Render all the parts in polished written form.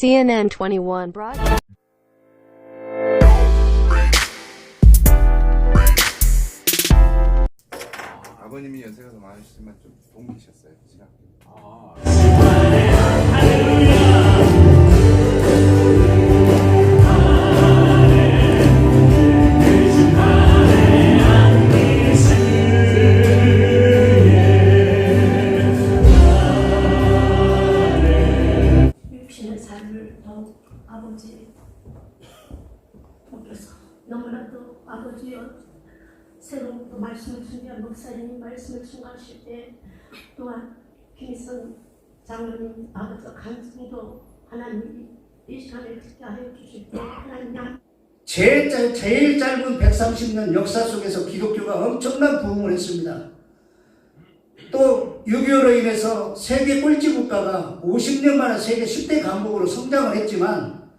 CNN 21 broadcast. 아버님이 연세가 더 많으시지만 좀 동기셨어요, 그죠? 육신의 삶을 더욱 아버지 보면서 너무나도 아버지여 새로운 또 말씀을 준비한 목사님 말씀을 증거하실 때 또한 김희선 장로님 아버지와 간증도 하나님이 이 시간에 듣게 하여 주실 때 하나님 양 제일 짧은 130년 역사 속에서 기독교가 엄청난 부흥을 했습니다. 또 6.25로 인해서 세계 꼴찌 국가가 50년 만에 세계 10대 강국으로 성장을 했지만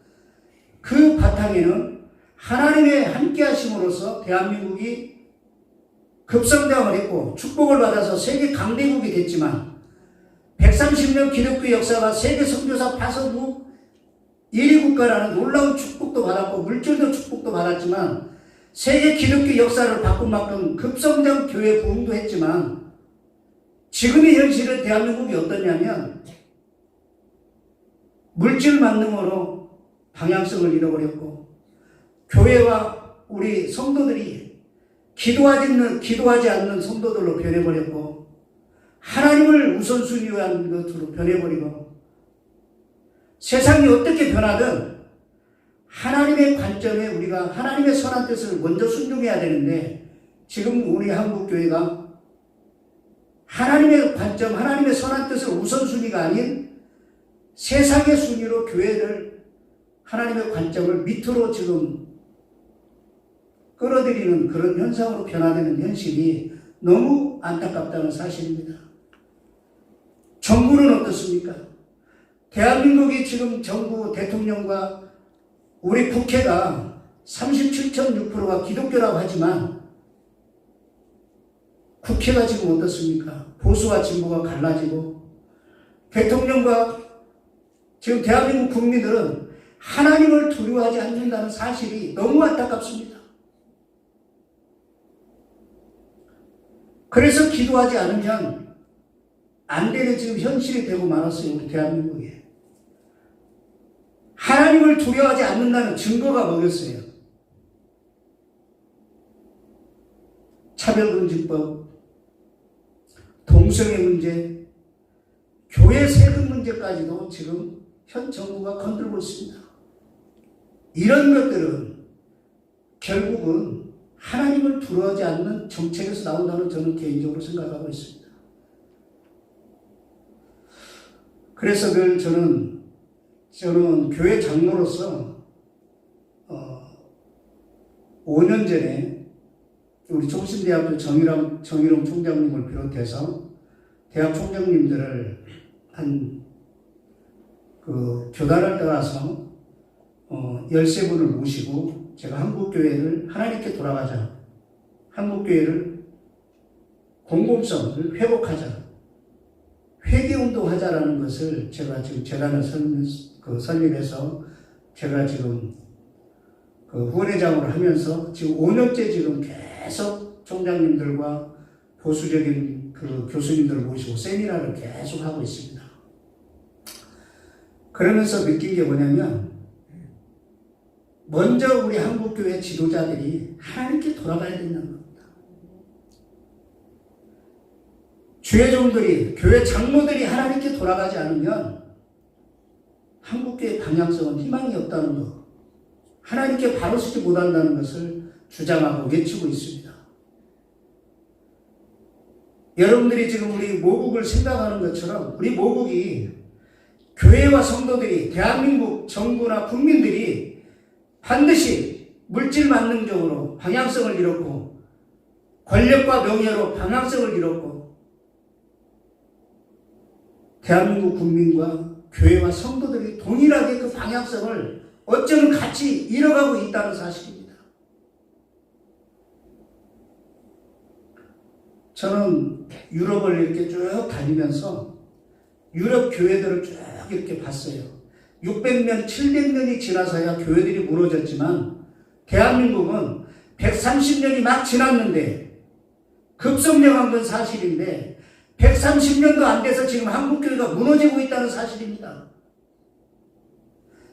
그 바탕에는 하나님의 함께 하심으로써 대한민국이 급성장을 했고 축복을 받아서 세계 강대국이 됐지만 130년 기독교 역사가 세계 선교사 파송 후 1위 국가라는 놀라운 축복도 받았고 물질도 축복도 받았지만 세계 기독교 역사를 바꾼 만큼 급성장 교회 부흥도 했지만 지금의 현실은 대한민국이 어떠냐면 물질 만능으로 방향성을 잃어버렸고 교회와 우리 성도들이 기도하지 않는 성도들로 변해버렸고 하나님을 우선순위로 한 것으로 변해버리고 세상이 어떻게 변하든 하나님의 관점에 우리가 하나님의 선한 뜻을 먼저 순종해야 되는데 지금 우리 한국교회가 하나님의 관점, 하나님의 선한 뜻을 우선순위가 아닌 세상의 순위로 교회를 하나님의 관점을 밑으로 지금 끌어들이는 그런 현상으로 변화되는 현실이 너무 안타깝다는 사실입니다. 정부는 어떻습니까? 대한민국이 지금 정부 대통령과 우리 국회가 37.6%가 기독교라고 하지만 국회가 지금 어떻습니까? 보수와 진보가 갈라지고 대통령과 지금 대한민국 국민들은 하나님을 두려워하지 않는다는 사실이 너무 안타깝습니다. 그래서 기도하지 않으면 안 되는 지금 현실이 되고 말았어요. 우리 대한민국에. 하나님을 두려워하지 않는다는 증거가 뭐겠어요? 차별금지법, 동성애 문제, 교회 세금 문제까지도 지금 현 정부가 건들고 있습니다. 이런 것들은 결국은 하나님을 두려워하지 않는 정책에서 나온다는 저는 개인적으로 생각하고 있습니다. 그래서 늘 저는 교회 장로로서 5년 전에 우리 총신대학교 정일홍 총장님을 비롯해서 대학 총장님들을 교단을 따라서 13분을 모시고 제가 한국교회를 하나님께 돌아가자, 한국교회를 공공성을 회복하자, 회개운동하자라는 것을 제가 지금 재단을 설립해서 제가 지금 후원회장으로 하면서 지금 5년째 지금 계속 총장님들과 보수적인 교수님들을 모시고 세미나를 계속 하고 있습니다. 그러면서 느낀 게 뭐냐면 먼저 우리 한국교회 지도자들이 하나님께 돌아가야 된다는 겁니다. 주의 종들이, 교회 장로들이 하나님께 돌아가지 않으면 한국교회 방향성은 희망이 없다는 것, 하나님께 바로 서지 못한다는 것을 주장하고 외치고 있습니다. 여러분들이 지금 우리 모국을 생각하는 것처럼 우리 모국이 교회와 성도들이, 대한민국 정부나 국민들이 반드시 물질 만능적으로 방향성을 잃었고 권력과 명예로 방향성을 잃었고 대한민국 국민과 교회와 성도들이 동일하게 그 방향성을 어쩌면 같이 잃어가고 있다는 사실입니다. 저는 유럽을 이렇게 쭉 다니면서 유럽 교회들을 쭉 이렇게 봤어요. 600년, 700년이 지나서야 교회들이 무너졌지만 대한민국은 130년이 막 지났는데 급성장한 건 사실인데 130년도 안 돼서 지금 한국교회가 무너지고 있다는 사실입니다.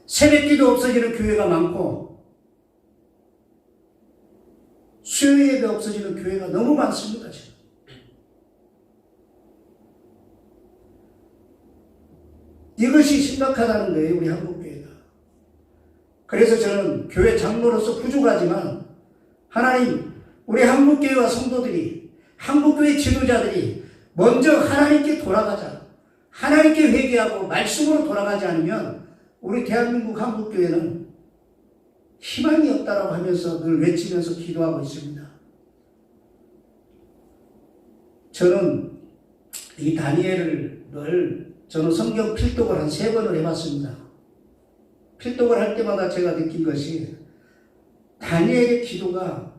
새벽기도 없어지는 교회가 많고 수요예배 없어지는 교회가 너무 많습니다. 지금. 이것이 심각하다는 거예요. 우리 한국교회가. 그래서 저는 교회 장로로서 부족하지만 하나님, 우리 한국교회와 성도들이, 한국교회 지도자들이 먼저 하나님께 돌아가자. 하나님께 회개하고 말씀으로 돌아가지 않으면 우리 대한민국 한국교회는 희망이 없다라고 하면서 늘 외치면서 기도하고 있습니다. 저는 이 다니엘을 저는 성경 필독을 한 3번을 해봤습니다. 필독을 할 때마다 제가 느낀 것이 다니엘의 기도가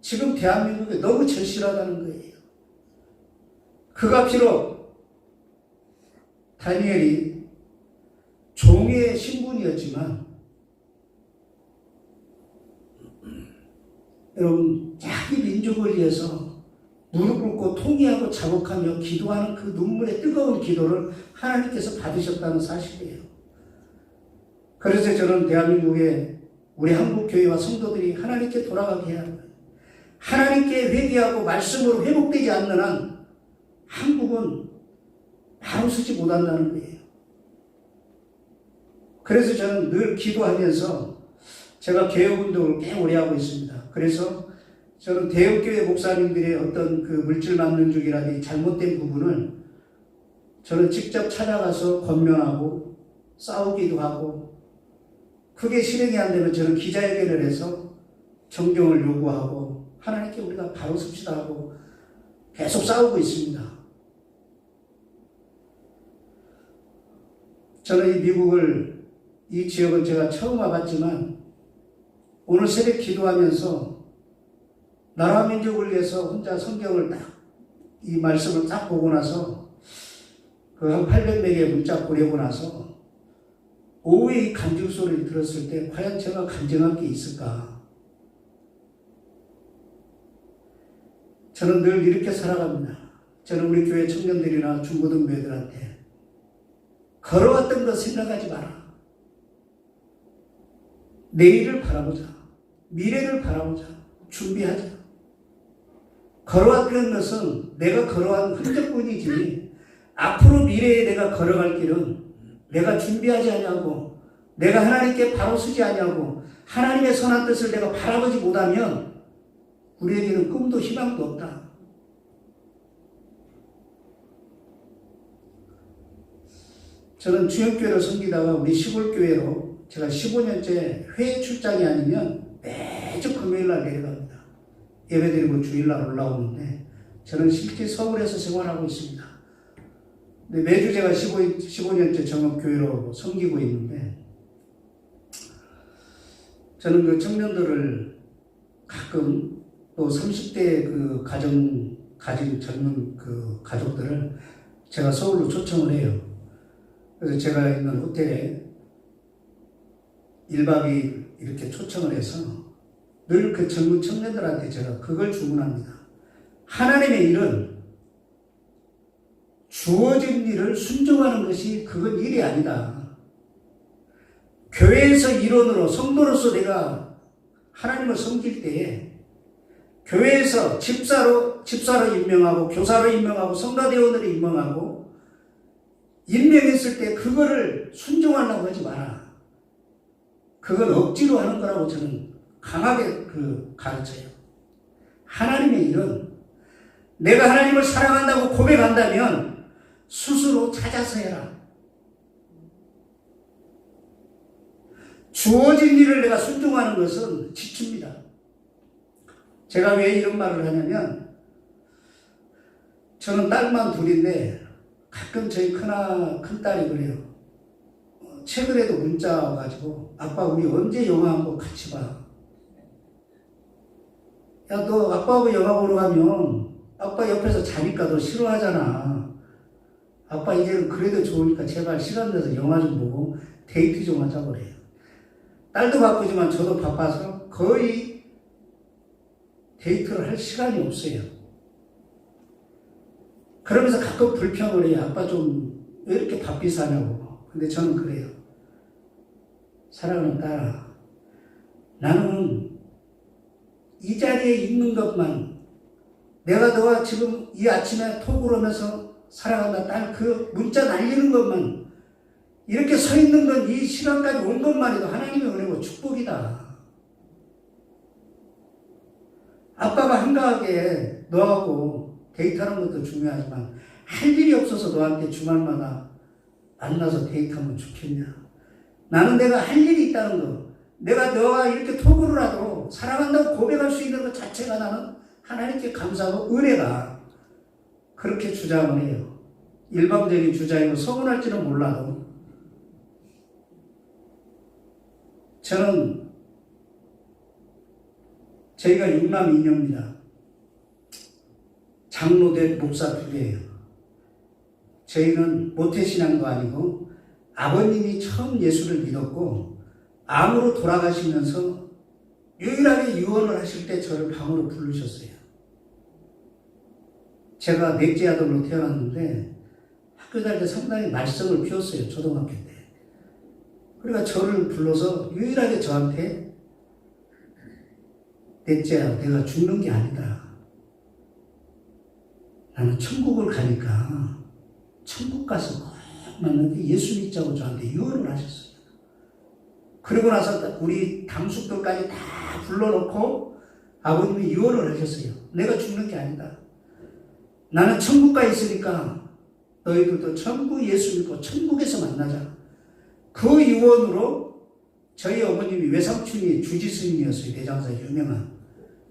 지금 대한민국에 너무 절실하다는 거예요. 그가 비록 다니엘이 종의 신분이었지만 여러분, 자기 민족을 위해서 무릎 꿇고 통회하고 자복하며 기도하는 그 눈물의 뜨거운 기도를 하나님께서 받으셨다는 사실이에요. 그래서 저는 대한민국의 우리 한국교회와 성도들이 하나님께 돌아가게 해야 합니다. 하나님께 회개하고 말씀으로 회복되지 않는 한 한국은 바로 서지 못한다는 거예요. 그래서 저는 늘 기도하면서 제가 개혁운동을 꽤 오래 하고 있습니다. 그래서 저는 대형교회 목사님들의 어떤 그 물질 만능주의라든지 잘못된 부분을 저는 직접 찾아가서 권면하고 싸우기도 하고, 그게 실행이 안 되면 저는 기자회견을 해서 정경을 요구하고 하나님께 우리가 바로 섭시다 하고 계속 싸우고 있습니다. 저는 이 지역은 제가 처음 와봤지만 오늘 새벽 기도하면서 나라 민족을 위해서 혼자 성경을 이 말씀을 딱 보고 나서 그 한 800명의 문자 보내고 나서 오후에 이 간증 소리를 들었을 때 과연 제가 간증할 게 있을까? 저는 늘 이렇게 살아갑니다. 저는 우리 교회 청년들이나 중고등부애들한테 걸어왔던 것 생각하지 마라. 내일을 바라보자. 미래를 바라보자. 준비하자. 걸어왔던 것은 내가 걸어온 흔적뿐이지 앞으로 미래에 내가 걸어갈 길은 내가 준비하지 않냐고, 내가 하나님께 바로 서지 않냐고, 하나님의 선한 뜻을 내가 바라보지 못하면 우리에게는 꿈도 희망도 없다. 저는 주역교회를 섬기다가 우리 시골교회로 제가 15년째 회의 출장이 아니면 매주 금요일날 내려갑니다. 예배드리고 주일날 올라오는데 저는 실제 서울에서 생활하고 있습니다. 근데 매주 제가 15년째 정읍교회로 섬기고 있는데 저는 그 청년들을 가끔 또 30대 그 가진 젊은 그 가족들을 제가 서울로 초청을 해요. 그래서 제가 있는 호텔에 1박 2일 이렇게 초청을 해서 늘 그 젊은 청년들한테 제가 그걸 주문합니다. 하나님의 일은 주어진 일을 순종하는 것이 그건 일이 아니다. 교회에서 일원으로 성도로서 내가 하나님을 섬길 때에 교회에서 집사로 임명하고 교사로 임명하고 성가대원으로 임명하고 임명했을 때 그거를 순종하려고 하지 마라. 그건 억지로 하는 거라고 저는 강하게 가르쳐요. 하나님의 일은 내가 하나님을 사랑한다고 고백한다면 스스로 찾아서 해라. 주어진 일을 내가 순종하는 것은 지춥니다. 제가 왜 이런 말을 하냐면 저는 딸만 둘인데 가끔 저희 큰딸이 그래요. 최근에도 문자 와가지고 아빠 우리 언제 영화 한번 같이 봐. 야, 너 아빠하고 영화 보러 가면 아빠 옆에서 자니까 너 싫어하잖아. 아빠 이제는 그래도 좋으니까 제발 시간 내서 영화 좀 보고 데이트 좀 하자고 그래요. 딸도 바쁘지만 저도 바빠서 거의 데이트를 할 시간이 없어요. 그러면서 가끔 불평을 해요. 아빠 좀 왜 이렇게 바삐 사냐고. 근데 저는 그래요. 사랑하는 딸아, 나는 이 자리에 있는 것만, 내가 너와 지금 이 아침에 톡을 하면서 사랑한다 딸 그 문자 날리는 것만, 이렇게 서 있는 건 이 시간까지 온 것만 해도 하나님의 은혜고 축복이다. 아빠가 한가하게 너하고 데이트하는 것도 중요하지만 할 일이 없어서 너한테 주말마다 만나서 데이트하면 좋겠냐. 나는 내가 할 일이 있다는 거, 내가 너와 이렇게 톡으로 라도 사랑한다고 고백할 수 있는 것 자체가 나는 하나님께 감사하고 은혜다. 그렇게 주장을 해요. 일방적인 주장이고 서운할지는 몰라도 저는 저희가 6남 2녀입니다. 장로된 목사 2개예요. 저희는 모태신앙도 아니고 아버님이 처음 예수를 믿었고 암으로 돌아가시면서 유일하게 유언을 하실 때 저를 방으로 부르셨어요. 제가 넷째 아들로 태어났는데 학교 다닐 때 상당히 말썽을 피웠어요. 초등학교 때. 그러니까 저를 불러서 유일하게 저한테 넷째야, 내가 죽는 게 아니다. 나는 천국을 가니까 천국 가서 꼭 만나는데 예수 믿자고 저한테 유언을 하셨어요. 그러고 나서 우리 당숙들까지 다 불러놓고 아버님이 유언을 하셨어요. 내가 죽는 게 아니다. 나는 천국 가 있으니까 너희들도 천국 예수 믿고 천국에서 만나자. 그 유언으로 저희 어머님이 외삼촌이 주지스님이었어요. 내장사 유명한.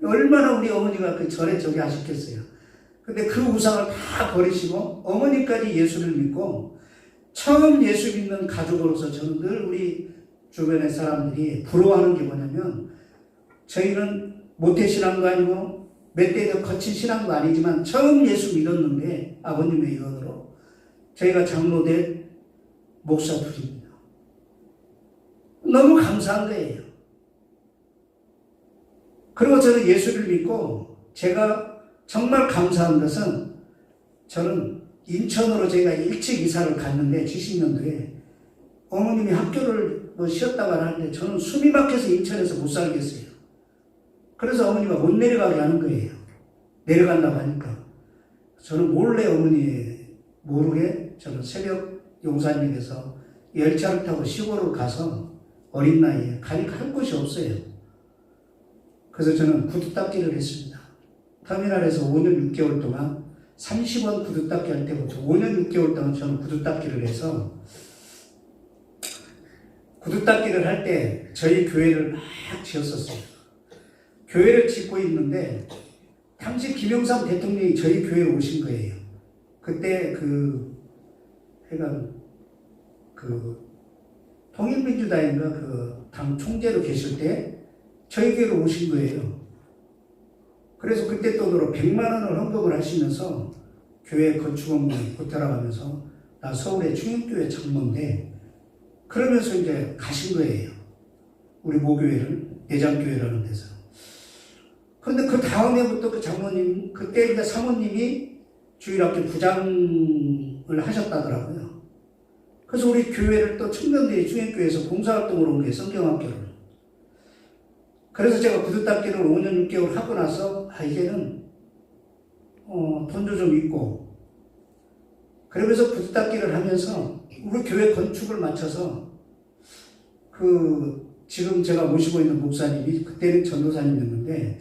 얼마나 우리 어머니가 그 절에 저기 하셨겠어요. 근데 그 우상을 다 버리시고 어머니까지 예수를 믿고 처음 예수 믿는 가족으로서 저는 늘 우리 주변의 사람들이 부러워하는 게 뭐냐면 저희는 모태신앙도 아니고 몇 대 더 거친 신앙도 아니지만 처음 예수 믿었는데 아버님의 유언으로 저희가 장로된 목사 2입니다. 너무 감사한 거예요. 그리고 저는 예수를 믿고 제가 정말 감사한 것은 저는 인천으로 제가 일찍 이사를 갔는데 70년도에 어머님이 학교를 쉬었다가 하는데 저는 숨이 막혀서 인천에서 못 살겠어요. 그래서 어머니가 못 내려가게 하는 거예요. 내려간다고 하니까. 저는 몰래 어머니 모르게 저는 새벽 용산역에서 열차를 타고 시골을 가서 어린 나이에 가니까 할 곳이 없어요. 그래서 저는 구두 닦기를 했습니다. 터미널에서 5년 6개월 동안 30원 구두 닦기 할 때부터 5년 6개월 동안 저는 구두 닦기를 해서 구두 닦기를 할 때 저희 교회를 막 지었었어요. 교회를 짓고 있는데 당시 김영삼 대통령이 저희 교회에 오신 거예요. 그때 통일민주당인가 당 총재로 계실 때 저희 교회로 오신 거예요. 그래서 그때 돈으로 100만 원을 헌금을 하시면서 교회 건축원금 보태라가면서 나 서울의 충영교회 장로인데 그러면서 이제 가신 거예요. 우리 모교회를 내장교회라는 데서. 그런데 그 다음 해부터 그 장로님 그때 이제 사모님이 주일학교 부장을 하셨다더라고요. 그래서 우리 교회를 또 청년들이 충영교회에서 봉사활동으로 온 게 성경학교를. 그래서 제가 구두 닦기를 5년 6개월 하고 나서 이제는 돈도 좀 있고 그러면서 구두 닦기를 하면서 우리 교회 건축을 마쳐서 지금 제가 모시고 있는 목사님이 그때는 전도사님이었는데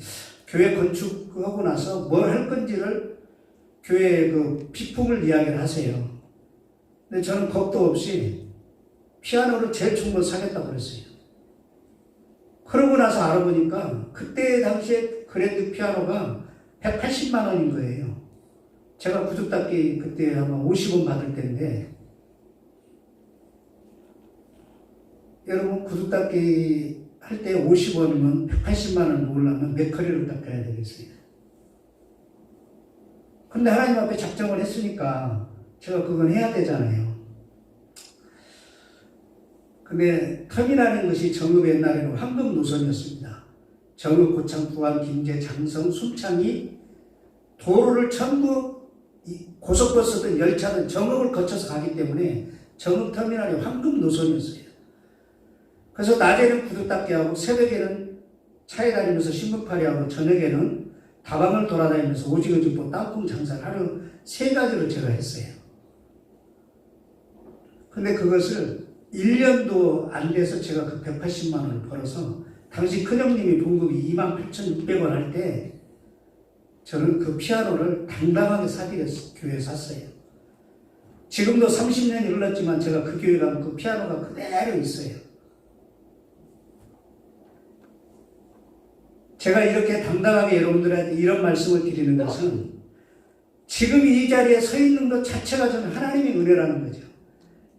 교회 건축하고 나서 뭘 할 건지를 교회 비품을 이야기를 하세요. 근데 저는 겁도 없이 피아노를 제일 좋은 걸 사겠다고 그랬어요. 그러고 나서 알아보니까 그때 당시에 그랜드 피아노가 180만 원인 거예요. 제가 구두 닦기 그때 아마 50원 받을 때인데 여러분 구두 닦기 할 때 50원이면 180만 원을 모으려면 몇 커리를 닦아야 되겠어요. 근데 하나님 앞에 작정을 했으니까 제가 그건 해야 되잖아요. 근데 터미라는 것이 정읍 옛날에는 황금 노선이었습니다. 정읍, 고창, 부안, 김제, 장성, 순창이 도로를 전부 고속버스든 열차든 정읍을 거쳐서 가기 때문에 정읍 터미널이 황금 노선이었어요. 그래서 낮에는 구두 닦기 하고 새벽에는 차에 다니면서 신문팔이 하고 저녁에는 다방을 돌아다니면서 오징어 줍고 땅콩 장사를 하루 3가지를 제가 했어요. 근데 그것을 1년도 안 돼서 제가 그 180만 원을 벌어서 당시 큰형님이 봉급이 28,600원 할 때 저는 그 피아노를 당당하게 사드렸어요. 교회에 샀어요. 지금도 30년이 흘렀지만 제가 그 교회 가면 그 피아노가 그대로 있어요. 제가 이렇게 당당하게 여러분들한테 이런 말씀을 드리는 것은 지금 이 자리에 서 있는 것 자체가 저는 하나님의 은혜라는 거죠.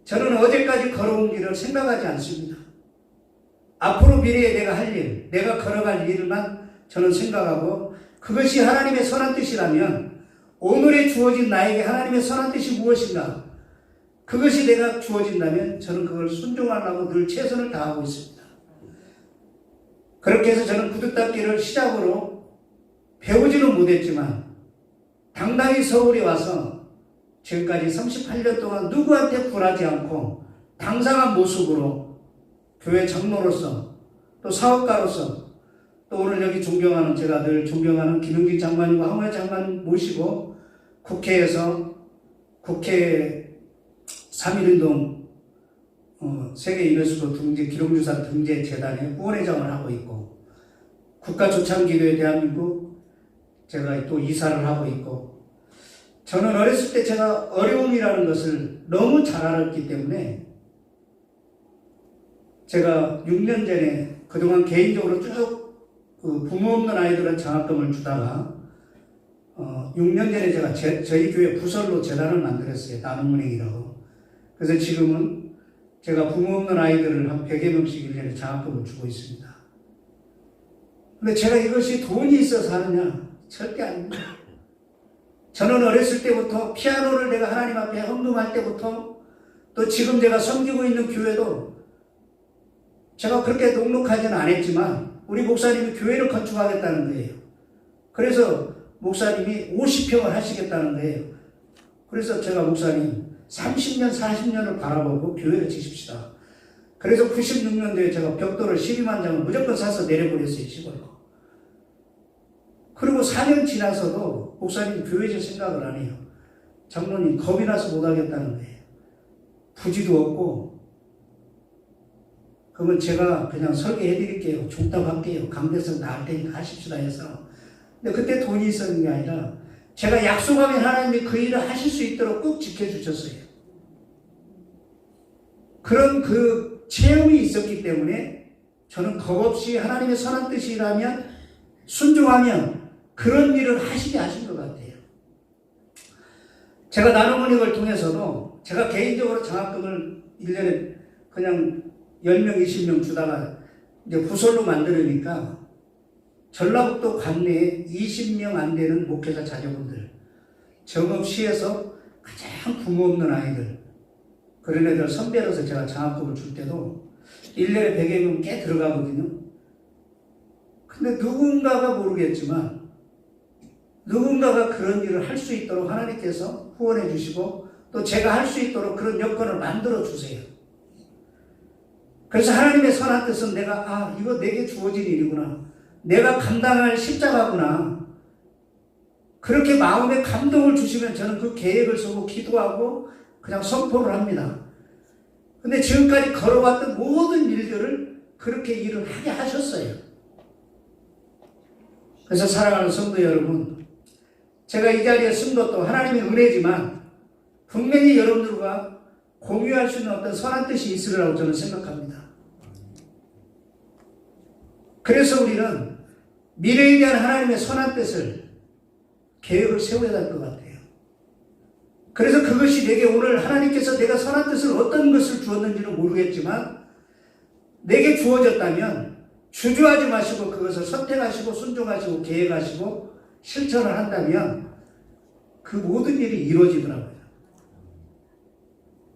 저는 어제까지 걸어온 길을 생각하지 않습니다. 앞으로 미래에 내가 할 일, 내가 걸어갈 일만 저는 생각하고 그것이 하나님의 선한 뜻이라면 오늘에 주어진 나에게 하나님의 선한 뜻이 무엇인가? 그것이 내가 주어진다면 저는 그걸 순종하려고 늘 최선을 다하고 있습니다. 그렇게 해서 저는 구두 닦기를 시작으로 배우지는 못했지만 당당히 서울에 와서 지금까지 38년 동안 누구한테 굴하지 않고 당당한 모습으로 교회 장로로서 또 사업가로서 또 오늘 여기 존경하는 제가 늘 존경하는 김용진 장관님과 황우여 장관 모시고 국회에서 국회 3.1운동 세계 유네스코 등재 기록유산 등재 재단의 후원회장을 하고 있고 국가조창기도회 대한민국 제가 또 이사를 하고 있고 저는 어렸을 때 제가 어려움이라는 것을 너무 잘 알았기 때문에 제가 6년 전에 그동안 개인적으로 쭉 부모 없는 아이들은 장학금을 주다가 6년 전에 제가 저희 교회 부설로 재단을 만들었어요. 나눔은행이라고. 그래서 지금은 제가 부모 없는 아이들을 한 100여 명씩 1년에 장학금을 주고 있습니다. 근데 제가 이것이 돈이 있어서 하느냐? 절대 아닙니다. 저는 어렸을 때부터 피아노를 내가 하나님 앞에 헌금할 때부터 또 지금 제가 섬기고 있는 교회도 제가 그렇게 녹록하지는 않았지만 우리 목사님이 교회를 건축하겠다는 거예요. 그래서 목사님이 50평을 하시겠다는 거예요. 그래서 제가 목사님 30년, 40년을 바라보고 교회를 지십시다. 그래서 96년도에 제가 벽돌을 12만 장을 무조건 사서 내려버렸어요, 시골로. 그리고 4년 지나서도 목사님 교회 질 생각을 안 해요. 장로님 겁이 나서 못하겠다는 거예요. 부지도 없고 그러면 제가 그냥 설계해 드릴게요. 종답할게요. 강대성 나을 테니까 하십시다 해서. 근데 그때 돈이 있었는 게 아니라 제가 약속하면 하나님이 그 일을 하실 수 있도록 꼭 지켜주셨어요. 그런 그 체험이 있었기 때문에 저는 겁없이 하나님의 선한 뜻이라면 순종하면 그런 일을 하시게 하신 것 같아요. 제가 나눔은행을 통해서도 제가 개인적으로 장학금을 1년에 그냥 10명, 20명 주다가 이제 부설로 만들으니까 전라북도 관내에 20명 안 되는 목회자 자녀분들, 정읍시에서 가장 부모 없는 아이들, 그런 애들 선별해서 제가 장학금을 줄 때도 1년에 100여 명 꽤 들어가거든요. 근데 누군가가 모르겠지만 누군가가 그런 일을 할 수 있도록 하나님께서 후원해 주시고 또 제가 할 수 있도록 그런 여건을 만들어 주세요. 그래서 하나님의 선한 뜻은 내가 이거 내게 주어진 일이구나. 내가 감당할 십자가구나. 그렇게 마음에 감동을 주시면 저는 그 계획을 세우고 기도하고 그냥 선포를 합니다. 근데 지금까지 걸어왔던 모든 일들을 그렇게 일을 하게 하셨어요. 그래서 사랑하는 성도 여러분, 제가 이 자리에 쓴 것도 하나님의 은혜지만 분명히 여러분들과 공유할 수 있는 어떤 선한 뜻이 있으리라고 저는 생각합니다. 그래서 우리는 미래에 대한 하나님의 선한 뜻을 계획을 세워야 할 것 같아요. 그래서 그것이 내게 오늘 하나님께서 내가 선한 뜻을 어떤 것을 주었는지는 모르겠지만 내게 주어졌다면 주저하지 마시고 그것을 선택하시고 순종하시고 계획하시고 실천을 한다면 그 모든 일이 이루어지더라고요.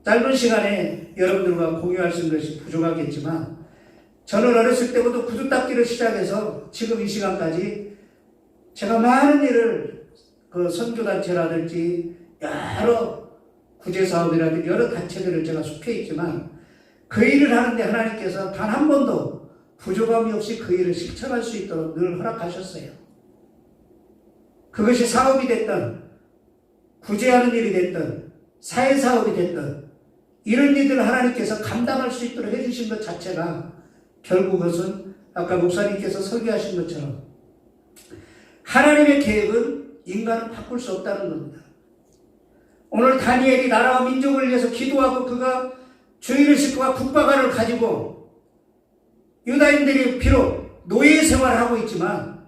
짧은 시간에 여러분들과 공유할 수 있는 것이 부족하겠지만 저는 어렸을 때부터 구두 닦기를 시작해서 지금 이 시간까지 제가 많은 일을 그 선교단체라든지 여러 구제사업이라든지 여러 단체들을 제가 속해 있지만 그 일을 하는데 하나님께서 단 한 번도 부족함이 없이 그 일을 실천할 수 있도록 늘 허락하셨어요. 그것이 사업이 됐든 구제하는 일이 됐든 사회사업이 됐든 이런 일들을 하나님께서 감당할 수 있도록 해주신 것 자체가 결국 그것은 아까 목사님께서 설교하신 것처럼 하나님의 계획은 인간은 바꿀 수 없다는 겁니다. 오늘 다니엘이 나라와 민족을 위해서 기도하고 그가 주의를 싣고 국가관을 가지고 유다인들이 비록 노예 생활을 하고 있지만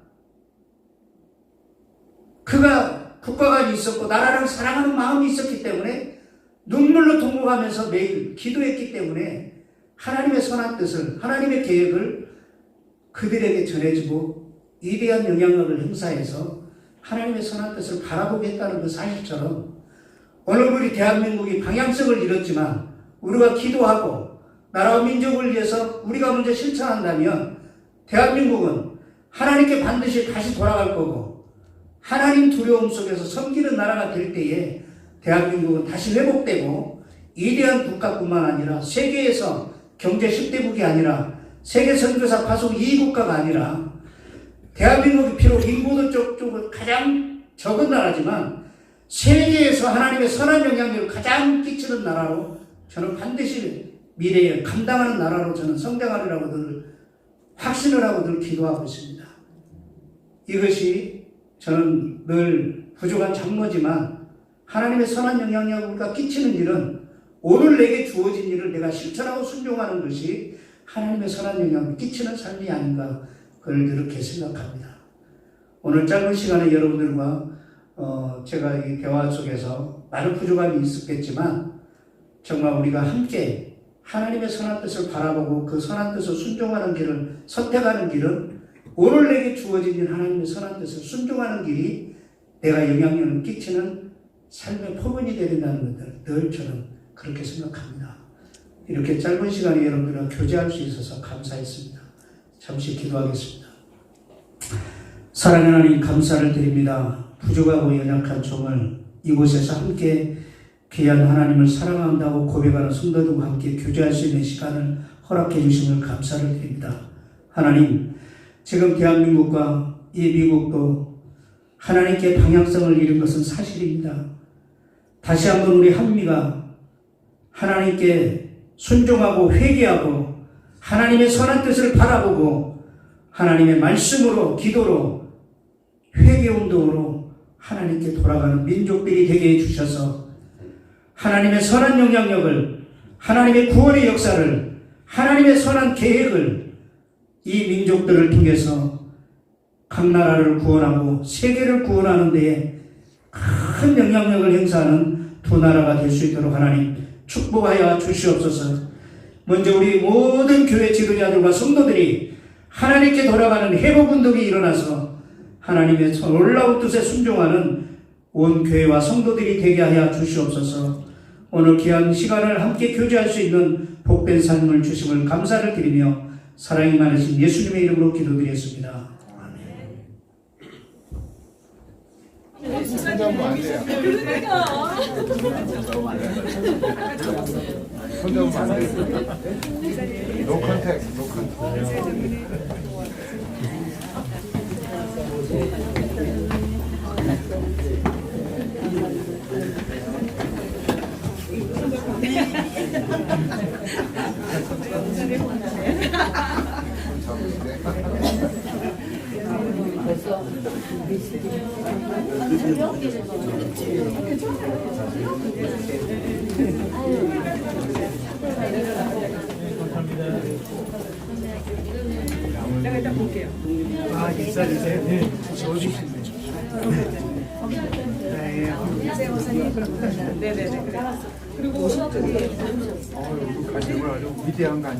그가 국가관이 있었고 나라를 사랑하는 마음이 있었기 때문에 눈물로 통곡하면서 매일 기도했기 때문에 하나님의 선한 뜻을 하나님의 계획을 그들에게 전해주고 위대한 영향력을 행사해서 하나님의 선한 뜻을 바라보겠다는 그 사실처럼 오늘 우리 대한민국이 방향성을 잃었지만 우리가 기도하고 나라와 민족을 위해서 우리가 먼저 실천한다면 대한민국은 하나님께 반드시 다시 돌아갈 거고 하나님 두려움 속에서 섬기는 나라가 될 때에 대한민국은 다시 회복되고 위대한 국가뿐만 아니라 세계에서 경제 10대국이 아니라 세계 선교사 파송 2위국가가 아니라 대한민국이 비록 인구도 쪽은 가장 적은 나라지만 세계에서 하나님의 선한 영향력을 가장 끼치는 나라로 저는 반드시 미래에 감당하는 나라로 저는 성장하리라고 늘 확신을 하고 늘 기도하고 있습니다. 이것이 저는 늘 부족한 장로지만 하나님의 선한 영향력을 우리가 끼치는 일은 오늘 내게 주어진 일을 내가 실천하고 순종하는 것이 하나님의 선한 영향을 끼치는 삶이 아닌가 그걸 그렇게 생각합니다. 오늘 짧은 시간에 여러분들과 제가 이 대화 속에서 많은 부족함이 있었겠지만 정말 우리가 함께 하나님의 선한 뜻을 바라보고 그 선한 뜻을 순종하는 길을 선택하는 길은 오늘 내게 주어진 일 하나님의 선한 뜻을 순종하는 길이 내가 영향력을 끼치는 삶의 포문이 되린다는 것을 늘 저는 그렇게 생각합니다. 이렇게 짧은 시간에 여러분들과 교제할 수 있어서 감사했습니다. 잠시 기도하겠습니다. 사랑하는 하나님 감사를 드립니다. 부족하고 연약한 종을 이곳에서 함께 귀한 하나님을 사랑한다고 고백하는 성도들과 함께 교제할 수 있는 시간을 허락해 주심을 감사를 드립니다. 하나님, 지금 대한민국과 이 미국도 하나님께 방향성을 잃은 것은 사실입니다. 다시 한번 우리 한미가 하나님께 순종하고 회개하고 하나님의 선한 뜻을 바라보고 하나님의 말씀으로 기도로 회개운동으로 하나님께 돌아가는 민족들이 되게 해주셔서 하나님의 선한 영향력을 하나님의 구원의 역사를 하나님의 선한 계획을 이 민족들을 통해서 각 나라를 구원하고 세계를 구원하는 데에 큰 영향력을 행사하는 두 나라가 될 수 있도록 하나님 축복하여 주시옵소서. 먼저 우리 모든 교회 지도자들과 성도들이 하나님께 돌아가는 회복운동이 일어나서 하나님의 놀라운 뜻에 순종하는 온 교회와 성도들이 되게 하여 주시옵소서. 오늘 귀한 시간을 함께 교제할 수 있는 복된 삶을 주심을 감사를 드리며 사랑이 많으신 예수님의 이름으로 기도드렸습니다. 손잡으면 안 돼요. 손잡으면 안 돼요. 노 컨택, 노 컨택. 내가 일단 볼게요. 아, 인사주세요. 네, 저어주시면 되죠. 네. 안녕하세요, 원사님. 네네네. 그리고 저기 가지고 아주 위대한 거 아니에요?